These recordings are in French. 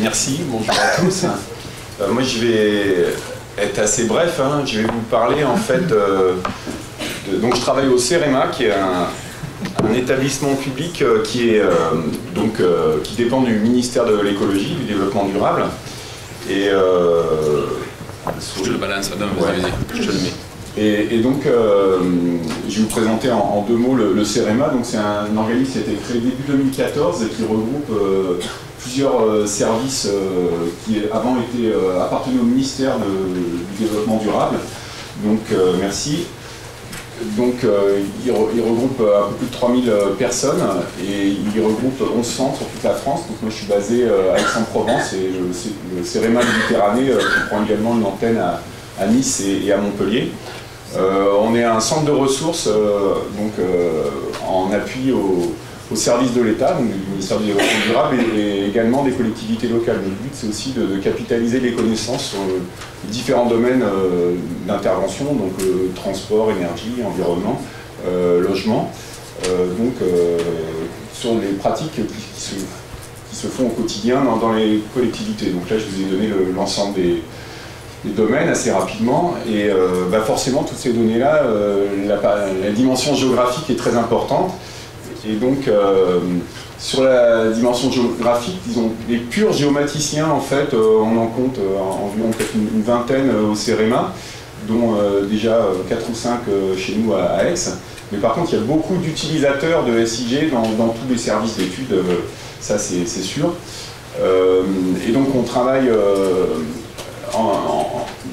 Merci, bonjour à tous. Moi je vais être assez bref, hein. Je vais vous parler en fait donc je travaille au CEREMA qui est un établissement public qui dépend du ministère de l'écologie, du développement durable. Et je te le balance, non, vas-y, je te le mets. Et donc, je vais vous présenter en deux mots le CEREMA. Donc, c'est un organisme qui a été créé début 2014 et qui regroupe plusieurs services qui avant appartenaient au ministère du développement durable. Donc, merci. Donc, il regroupe un peu plus de 3000 personnes et il regroupe 11 centres sur toute la France. Donc, moi, je suis basé à Aix-en-Provence et le CEREMA Méditerranée comprend également une antenne à Nice et à Montpellier. On est un centre de ressources en appui au service de l'État, donc du ministère du Développement durable et également des collectivités locales. Le but c'est aussi de capitaliser les connaissances sur différents domaines d'intervention, donc transport, énergie, environnement, logement, sur les pratiques qui se font au quotidien dans les collectivités. Donc là je vous ai donné l'ensemble des domaines assez rapidement et forcément toutes ces données-là, la dimension géographique est très importante et donc sur la dimension géographique, disons, les purs géomaticiens en fait, on en compte environ peut-être une vingtaine au CEREMA, dont déjà 4 ou 5 chez nous à Aix, mais par contre il y a beaucoup d'utilisateurs de SIG dans tous les services d'études, ça c'est sûr, et donc on travaille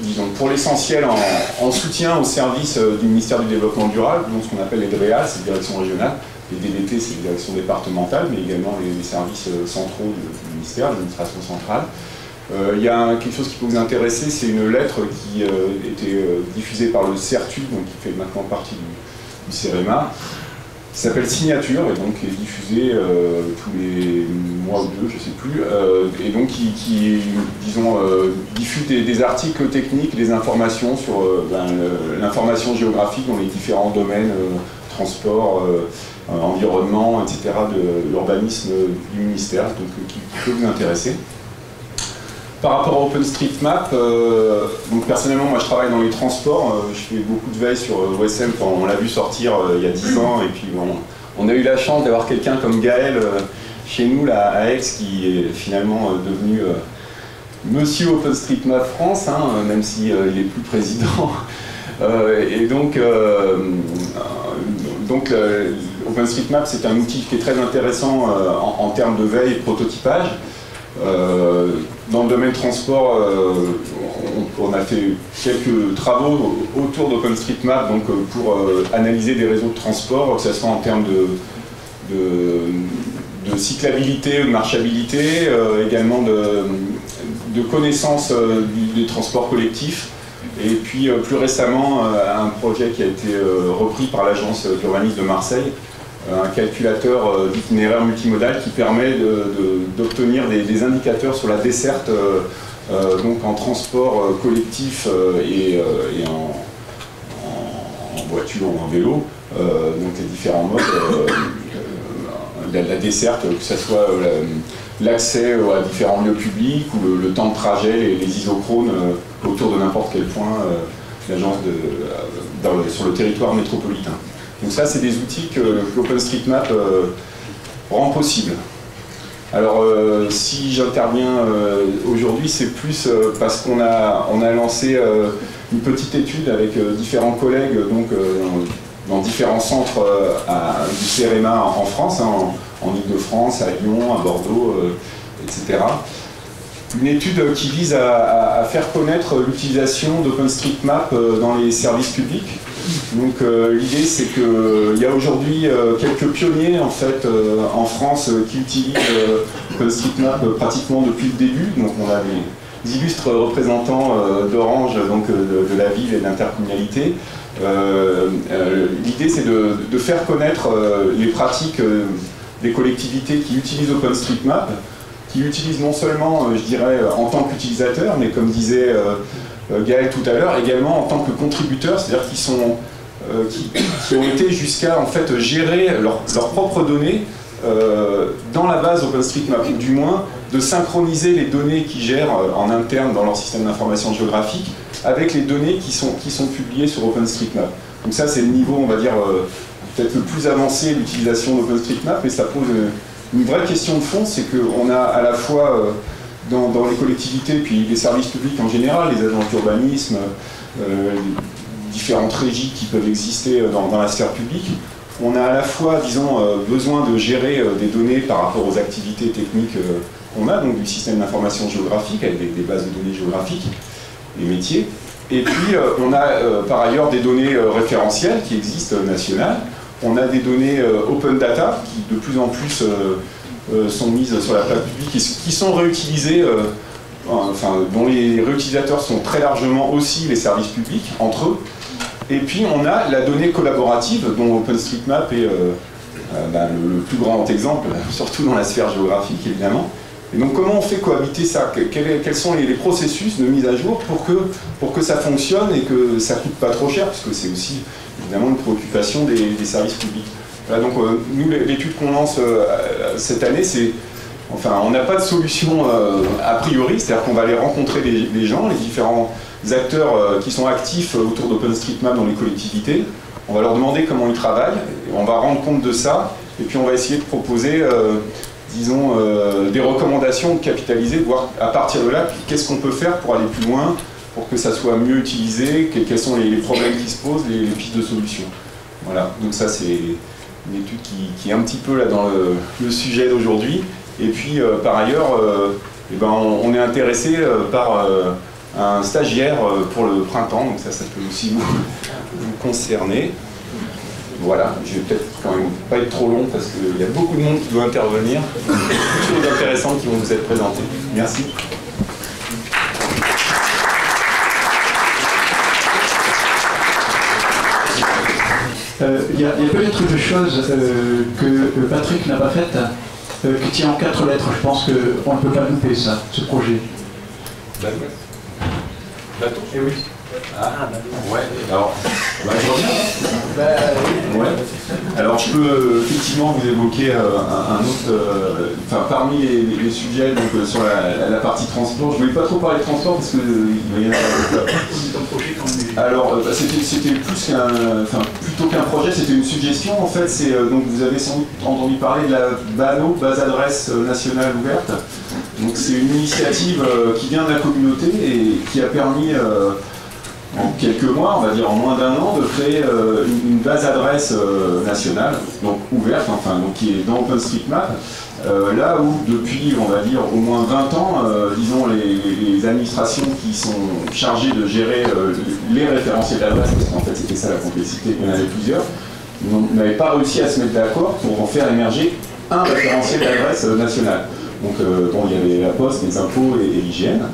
disons, pour l'essentiel en soutien au service du ministère du Développement durable, donc ce qu'on appelle les DREAL, c'est les directions régionales, les DDT, c'est les directions départementales, mais également les services centraux du ministère, de l'administration centrale. Il y a quelque chose qui peut vous intéresser, c'est une lettre qui était diffusée par le CERTU, donc qui fait maintenant partie du CEREMA, qui s'appelle Signature, et donc qui est diffusée tous les mois ou deux, je ne sais plus, et donc qui disons, diffuse des articles techniques, des informations sur l'information géographique dans les différents domaines, transport, environnement, etc., de l'urbanisme du ministère, donc qui peut vous intéresser. Par rapport à OpenStreetMap, donc personnellement, moi je travaille dans les transports, je fais beaucoup de veille sur OSM quand on l'a vu sortir il y a 10 ans, et puis bon, on a eu la chance d'avoir quelqu'un comme Gaël chez nous là, à Aix qui est finalement devenu Monsieur OpenStreetMap France, hein, même s'il n'est plus président. Et donc OpenStreetMap c'est un outil qui est très intéressant en termes de veille et de prototypage. Dans le domaine transport, on a fait quelques travaux autour d'OpenStreetMap pour analyser des réseaux de transport, que ce soit en termes de cyclabilité, de marchabilité, également de connaissance des transports collectifs. Et puis plus récemment, un projet qui a été repris par l'agence d'urbanisme de Marseille, un calculateur d'itinéraire multimodal qui permet d'obtenir des indicateurs sur la desserte donc en transport collectif et en voiture ou en vélo, donc les différents modes, la desserte, que ce soit l'accès à différents lieux publics ou le temps de trajet, les isochrones autour de n'importe quel point l'agence sur le territoire métropolitain. Donc ça, c'est des outils que OpenStreetMap rend possible. Alors, si j'interviens aujourd'hui, c'est plus parce qu'on a lancé une petite étude avec différents collègues dans différents centres du CEREMA en France, hein, en Ile-de-France, à Lyon, à Bordeaux, etc. Une étude qui vise à faire connaître l'utilisation d'OpenStreetMap dans les services publics. Donc l'idée c'est qu'il y a aujourd'hui quelques pionniers en fait en France qui utilisent OpenStreetMap pratiquement depuis le début. Donc on a des illustres représentants d'Orange, donc de la ville et de l'intercommunalité. L'idée c'est de faire connaître les pratiques des collectivités qui utilisent OpenStreetMap, qui l'utilisent non seulement, je dirais, en tant qu'utilisateur, mais comme disait Gaël tout à l'heure, également en tant que contributeurs, c'est-à-dire qui ont été jusqu'à en fait gérer leurs propres données dans la base OpenStreetMap, ou du moins de synchroniser les données qu'ils gèrent en interne dans leur système d'information géographique avec les données qui sont publiées sur OpenStreetMap. Donc ça, c'est le niveau, on va dire, peut-être le plus avancé de l'utilisation d'OpenStreetMap, mais ça pose une vraie question de fond, c'est qu'on a à la fois dans les collectivités, puis les services publics en général, les agences d'urbanisme, différentes régies qui peuvent exister dans la sphère publique, on a à la fois, disons, besoin de gérer des données par rapport aux activités techniques qu'on a, donc du système d'information géographique, avec des bases de données géographiques, les métiers. Et puis, on a par ailleurs des données référentielles qui existent nationales. On a des données open data qui de plus en plus sont mises sur la place publique et qui sont réutilisées, dont les réutilisateurs sont très largement aussi les services publics entre eux. Et puis on a la donnée collaborative dont OpenStreetMap est le plus grand exemple, surtout dans la sphère géographique évidemment. Et donc comment on fait cohabiter ça? Quels sont les processus de mise à jour pour que ça fonctionne et que ça ne coûte pas trop cher, puisque c'est aussi évidemment une préoccupation des services publics. Voilà, donc nous, l'étude qu'on lance cette année, c'est, enfin, on n'a pas de solution a priori, c'est-à-dire qu'on va aller rencontrer les gens, les différents acteurs qui sont actifs autour d'OpenStreetMap dans les collectivités. On va leur demander comment ils travaillent, on va rendre compte de ça, et puis on va essayer de proposer, disons, des recommandations de capitaliser, de voir à partir de là, qu'est-ce qu'on peut faire pour aller plus loin, pour que ça soit mieux utilisé, quels sont les problèmes qui se posent, les pistes de solutions. Voilà, donc ça c'est une étude qui est un petit peu là dans le sujet d'aujourd'hui. Et puis par ailleurs, on est intéressé par un stagiaire pour le printemps, donc ça peut aussi vous concerner. Voilà, je vais peut-être quand même pas être trop long parce qu'il y a beaucoup de monde qui doit intervenir. Beaucoup de choses intéressantes qui vont vous être présentées. Merci. Il y a peut-être une chose que Patrick n'a pas faite, qui tient en 4 lettres. Je pense qu'on ne peut pas louper ça, ce projet. Bateau. Eh oui. Ah, ouais. Alors, je reviens. Ouais. Alors, je peux effectivement vous évoquer un autre. Parmi les sujets donc, sur la partie transport, je ne voulais pas trop parler de transport parce que il y en a. Alors, c'était plus qu'un. Enfin, plutôt qu'un projet, c'était une suggestion. En fait, c'est donc vous avez sans doute entendu parler de la BANO, base adresse nationale ouverte. Donc, c'est une initiative qui vient de la communauté et qui a permis. En quelques mois, on va dire en moins d'1 an, de créer une base adresse nationale, donc ouverte, enfin, donc qui est dans OpenStreetMap, là où depuis, on va dire, au moins 20 ans, disons, les administrations qui sont chargées de gérer les référentiels d'adresse, parce qu'en fait c'était ça la complexité, il y en avait plusieurs, n'avaient pas réussi à se mettre d'accord pour en faire émerger un référentiel d'adresse national. Donc il y avait la Poste, les impôts et l'hygiène.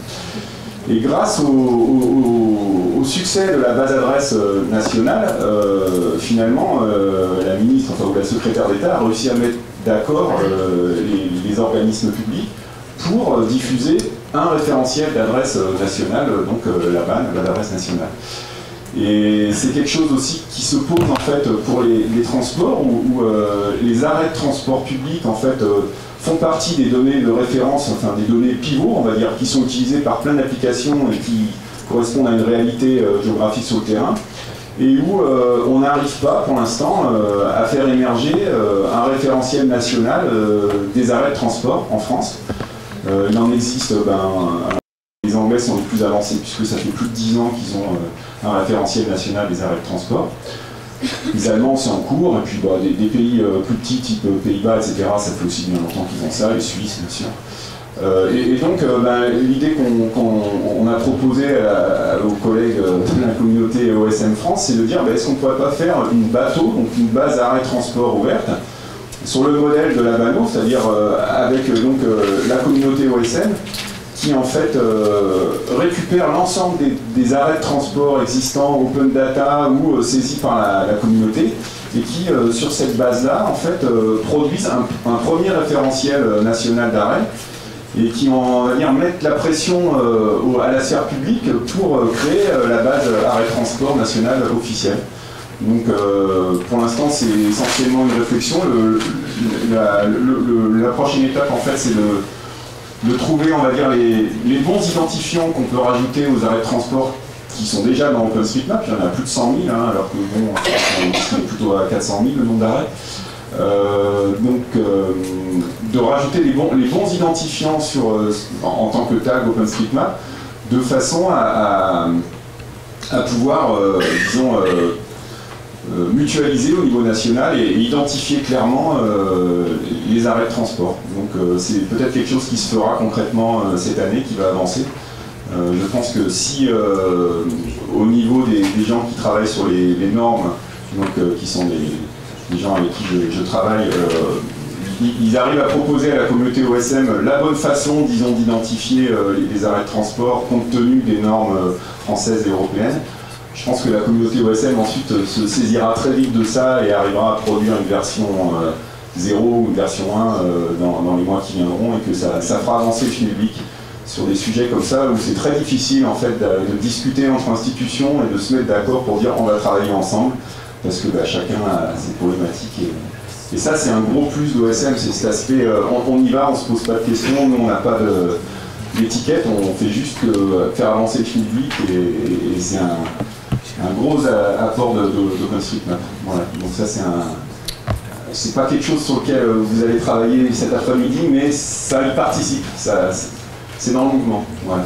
Et grâce au succès de la base adresse nationale, finalement, la ministre, enfin, ou la secrétaire d'État a réussi à mettre d'accord les organismes publics pour diffuser un référentiel d'adresse nationale, donc la BAN, la base adresse nationale. Et c'est quelque chose aussi qui se pose en fait pour les transports, où les arrêts de transport public en fait font partie des données de référence, enfin des données pivots, on va dire, qui sont utilisées par plein d'applications et qui correspondent à une réalité géographique sur le terrain, et où on n'arrive pas pour l'instant à faire émerger un référentiel national des arrêts de transport en France. Il en existe, les Anglais sont les plus avancés puisque ça fait plus de 10 ans qu'ils ont un référentiel national des arrêts de transport. Les Allemands, c'est en cours, et puis des pays plus petits, type Pays-Bas, etc., ça fait aussi bien longtemps qu'ils font ça, les Suisses, bien sûr. Et donc, l'idée qu'on a proposée aux collègues de la communauté OSM France, c'est de dire, est-ce qu'on ne pourrait pas faire une bateau, donc une base arrêt transport ouverte, sur le modèle de la BANO, c'est-à-dire avec la communauté OSM, qui en fait récupère l'ensemble des arrêts de transport existants, open data ou saisis par la communauté, et qui, sur cette base-là, en fait, produisent un premier référentiel national d'arrêt, et qui, on va dire, mettent la pression à la sphère publique pour créer la base arrêt transport national officielle. Donc, pour l'instant, c'est essentiellement une réflexion. La prochaine étape, en fait, c'est de trouver, on va dire, les bons identifiants qu'on peut rajouter aux arrêts de transport qui sont déjà dans OpenStreetMap. Il y en a plus de 100 000, hein, alors que bon, on est plutôt à 400 000 le nombre d'arrêts. De rajouter les bons identifiants en tant que tag OpenStreetMap, de façon à pouvoir, disons, mutualiser au niveau national et identifier clairement les arrêts de transport. Donc c'est peut-être quelque chose qui se fera concrètement cette année, qui va avancer. Je pense que si au niveau des gens qui travaillent sur les normes, donc, qui sont des gens avec qui je travaille, ils arrivent à proposer à la communauté OSM la bonne façon, disons, d'identifier les arrêts de transport compte tenu des normes françaises et européennes. Je pense que la communauté OSM ensuite se saisira très vite de ça et arrivera à produire une version 0 ou une version 1 dans les mois qui viendront, et que ça fera avancer le public sur des sujets comme ça où c'est très difficile en fait de discuter entre institutions et de se mettre d'accord pour dire on va travailler ensemble, parce que chacun a ses problématiques. Et ça, c'est un gros plus d'OSM, c'est cet aspect, on y va, on se pose pas de questions, nous on n'a pas d'étiquette, on fait juste faire avancer le public, et c'est un gros apport d'OpenStreetMap. Voilà. Donc ça, c'est pas quelque chose sur lequel vous allez travailler cet après-midi, mais ça y participe, c'est dans le mouvement. Voilà.